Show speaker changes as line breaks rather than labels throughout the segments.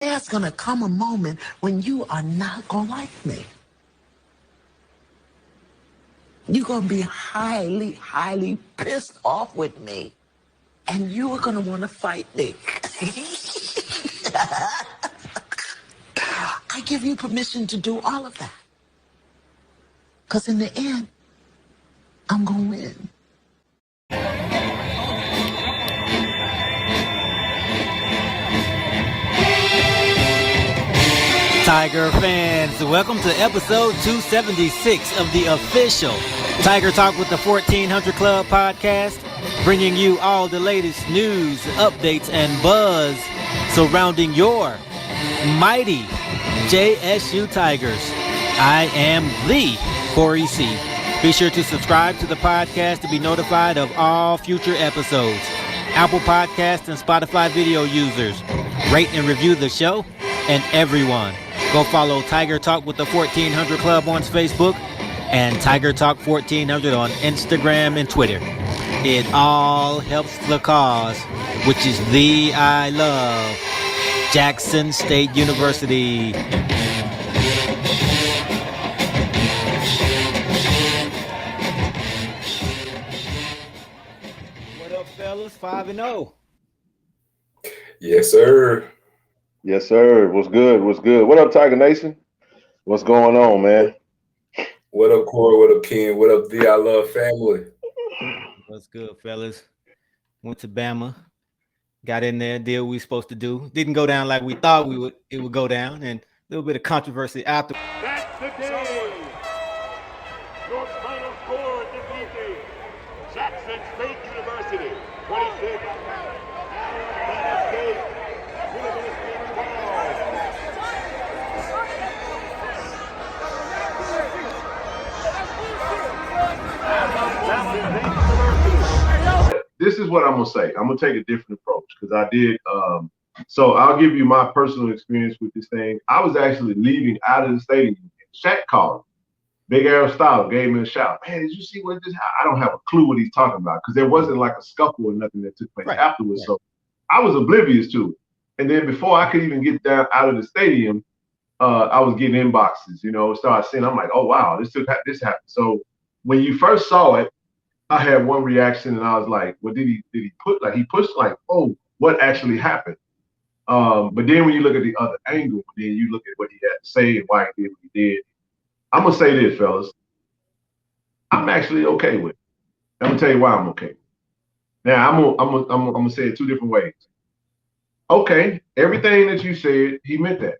there's going to come a moment when you are not going to like me. You're going to be highly, highly pissed off with me. And you are going to want to fight me. I give you permission to do all of that. Because in the end, I'm going to win.
Tiger fans, welcome to episode 276 of the official Tiger Talk with the 1400 Club podcast, bringing you all the latest news, updates, and buzz surrounding your mighty JSU Tigers. I am the Corey C. Be sure to subscribe to the podcast to be notified of all future episodes. Apple Podcasts and Spotify video users, rate and review the show, and everyone, go follow Tiger Talk with the 1400 Club on Facebook and Tiger Talk 1400 on Instagram and Twitter. It all helps the cause, which is the I love Jackson State University. What up, fellas? 5-0.
Yes, sir.
Yes, sir. What's good? What's good? What up, Tiger Nation? What's going on, man?
What up, Corey? What up, Ken? What up, the I Love family?
What's good, fellas? Went to Bama, got in there, did what we supposed to do. Didn't go down like we thought it would go down, and a little bit of controversy after.
That's the day. Your final score at this evening: Jackson State University 26, Alabama State University 12.
This is what I'm gonna say. I'm gonna take a different approach because I did. So I'll give you my personal experience with this thing. I was actually leaving out of the stadium. Shaq called me. Big Aristotle gave me a shout. Man, did you see what this? I don't have a clue what he's talking about because there wasn't like a scuffle or nothing that took place afterwards. Yeah. So I was oblivious to it. And then before I could even get down out of the stadium, I was getting inboxes. Started seeing. I'm like, oh wow, this happened. So when you first saw it, I had one reaction, and I was like, "What did he put? Like he pushed like, oh, what actually happened?" But then when you look at the other angle, then you look at what he had to say and why he did what he did. I'm gonna say this, fellas. I'm actually okay with it. I'm gonna tell you why I'm okay. Now I'm gonna say it two different ways. Okay, everything that you said, he meant that.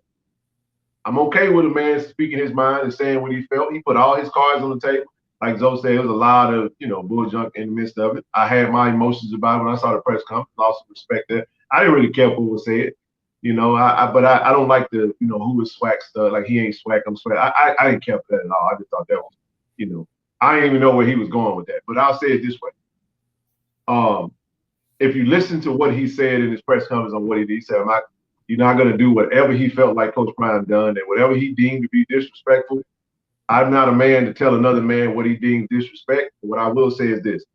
I'm okay with a man speaking his mind and saying what he felt. He put all his cards on the table. Like Zoe said, there was a lot of, bull junk in the midst of it. I had my emotions about it when I saw the press conference. I also respect that. I didn't really care what was said, but I don't like the, who is SWAC stuff. Like he ain't SWAC, I'm SWAC. I didn't care for that at all. I just thought that was, I didn't even know where he was going with that. But I'll say it this way. If you listen to what he said in his press conference on what he did, he said, you're not going to do whatever he felt like Coach Prime done, and whatever he deemed to be disrespectful. I'm not a man to tell another man what he deems disrespect. What I will say is this.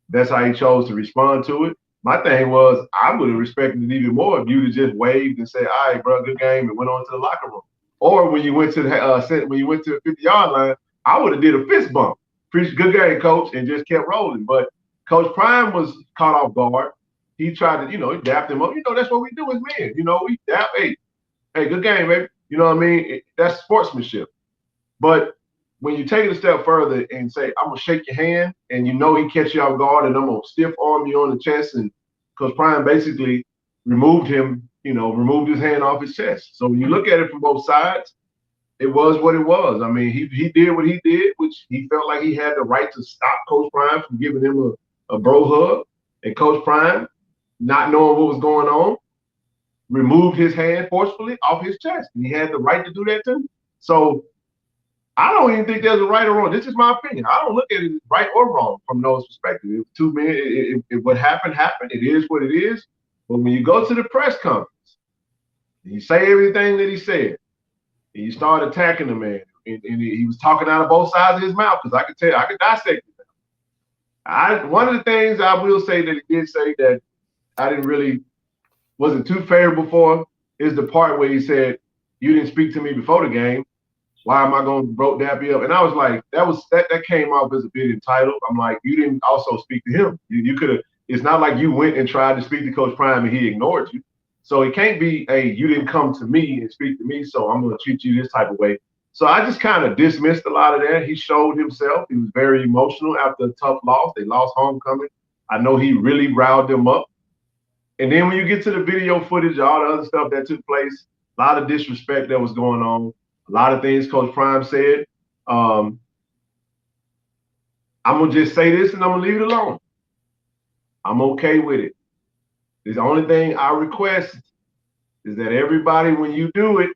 That's how he chose to respond to it. My thing was, I would have respected it even more if you just waved and said, all right, bro, good game, and went on to the locker room. Or when you went to the 50-yard line, I would have did a fist bump. Good game, coach, and just kept rolling. But Coach Prime was caught off guard. He tried to, he dapped him up. That's what we do as men. We dap, hey, good game, baby. You know what I mean? That's sportsmanship. But when you take it a step further and say, I'm going to shake your hand, and he catch you off guard, and I'm going to stiff arm you on the chest, and Coach Prime basically removed his hand off his chest. So when you look at it from both sides, it was what it was. I mean, he did what he did, which he felt like he had the right to stop Coach Prime from giving him a bro hug. And Coach Prime, not knowing what was going on, removed his hand forcefully off his chest. And he had the right to do that too. So I don't even think there's a right or wrong. This is my opinion. I don't look at it as right or wrong from those perspectives. If two men, if what happened. It is what it is. But when you go to the press conference, and you say everything that he said, and you start attacking the man, and he was talking out of both sides of his mouth, because I could dissect it. One of the things I will say that he did say that I wasn't too favorable for, is the part where he said, "You didn't speak to me before the game. Why am I going to broke Dappy up?" And I was like, that came off as a bit entitled. I'm like, you didn't also speak to him. You could have. It's not like you went and tried to speak to Coach Prime and he ignored you. So it can't be, hey, you didn't come to me and speak to me, so I'm going to treat you this type of way. So I just kind of dismissed a lot of that. He showed himself. He was very emotional after a tough loss. They lost homecoming. I know he really riled them up. And then when you get to the video footage, all the other stuff that took place, a lot of disrespect that was going on, a lot of things Coach Prime said. I'm going to just say this and I'm going to leave it alone. I'm okay with it. The only thing I request is that everybody, when you do it,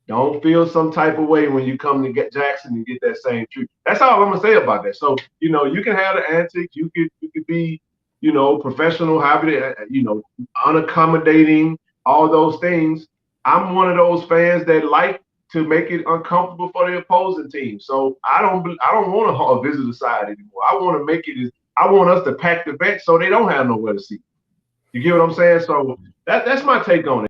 don't feel some type of way when you come to get Jackson and get that same treatment. That's all I'm gonna say about that. So, you know, you can have the antics, you could be, you know, professional, unaccommodating, all those things. I'm one of those fans that like to make it uncomfortable for the opposing team. So I don't want a visitor side anymore. I want us to pack the bench so they don't have nowhere to sit. You get what I'm saying? So that's my take on